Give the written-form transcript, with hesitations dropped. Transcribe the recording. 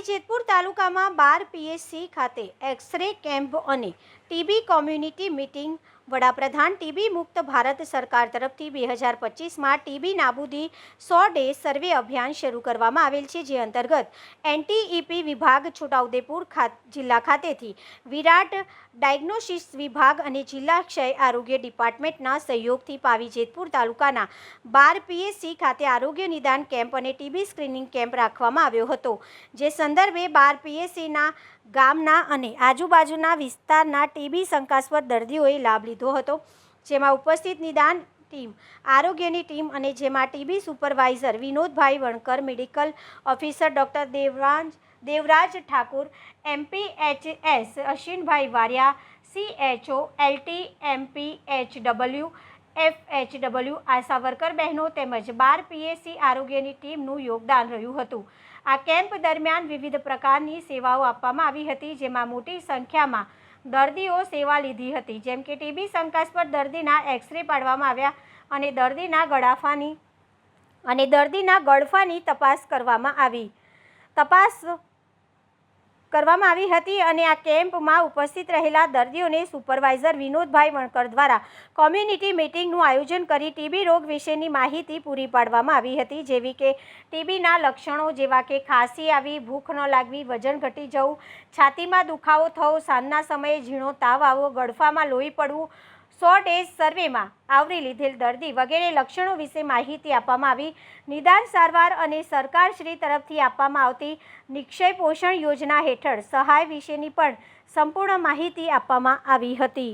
પાવી જેતપુર તાલુકામાં 12 પીએચસી ખાતે X-ray camp અને ટીબી કોમ્યુનિટી મીટિંગ વડાપ્રધાન ટીબી મુક્ત ભારત સરકાર તરફથી 2025માં ટીબી નાબૂદી 100 ડે સર્વે અભિયાન શરૂ કરવામાં આવેલ છે, જે અંતર્ગત એનટીઈપી વિભાગ છોટાઉદેપુર જિલ્લા ખાતેથી વિરાટ ડાયગ્નોસિસ વિભાગ અને જિલ્લા ક્ષય આરોગ્ય ડિપાર્ટમેન્ટના સહયોગથી પાવી જેતપુર તાલુકાના 12 પીએચસી ખાતે આરોગ્ય નિદાન કેમ્પ અને ટીબી સ્ક્રીનિંગ કેમ્પ રાખવામાં આવ્યો હતો, જે સંદર્ભે 12 પીએચસીના ગામના અને આજુબાજુના વિસ્તારના ટીબી શંકાસ્પદ દર્દીઓએ લાભ લીધો હતો, જેમાં ઉપસ્થિત નિદાન ટીમ, આરોગ્યની ટીમ અને જેમાં TB supervisor Vinodbhai Vankar, medical officer doctor Devraj Thakur, MPHS Ashwinbhai Variya, CHO LT, MPHW, FHW, ASHA worker બહેનો તેમજ 12 પીએચસી આરોગ્યની ટીમનું યોગદાન રહ્યું હતું। આ કેમ્પ દરમિયાન વિવિધ પ્રકારની સેવાઓ આપવામાં આવી હતી, જેમાં મોટી સંખ્યામાં દર્દીઓ સેવા લીધી હતી, જેમ કે ટીબી શંકાસ્પદ દર્દીના એક્સ-રે પાડવામાં આવ્યા અને દર્દીના ગળફાની તપાસ કરવામાં આવી હતી અને આ કેમ્પમાં ઉપસ્થિત રહેલા દર્દીઓને સુપરવાઇઝર વિનોદભાઈ વણકર દ્વારા કોમ્યુનિટી મીટિંગનું આયોજન કરી ટીબી રોગ વિશેની માહિતી પૂરી પાડવામાં આવી હતી, જેવી કે ટીબીના લક્ષણો જેવા કે ખાંસી આવી, ભૂખ ન લાગવી, વજન ઘટી જવું, છાતીમાં દુખાવો થવો, સાંજના સમયે ઝીણો તાવ આવવો, ગળફામાં લોહી પડવું, 100 ડેઝ સર્વેમાં આવરી લીધેલ દર્દી વગેરે લક્ષણો વિશે માહિતી આપવામાં આવી। નિદાન સારવાર અને સરકારશ્રી તરફથી આપવામાં આવતી નિક્ષય પોષણ યોજના હેઠળ સહાય વિશેની પણ સંપૂર્ણ માહિતી આપવામાં આવી હતી।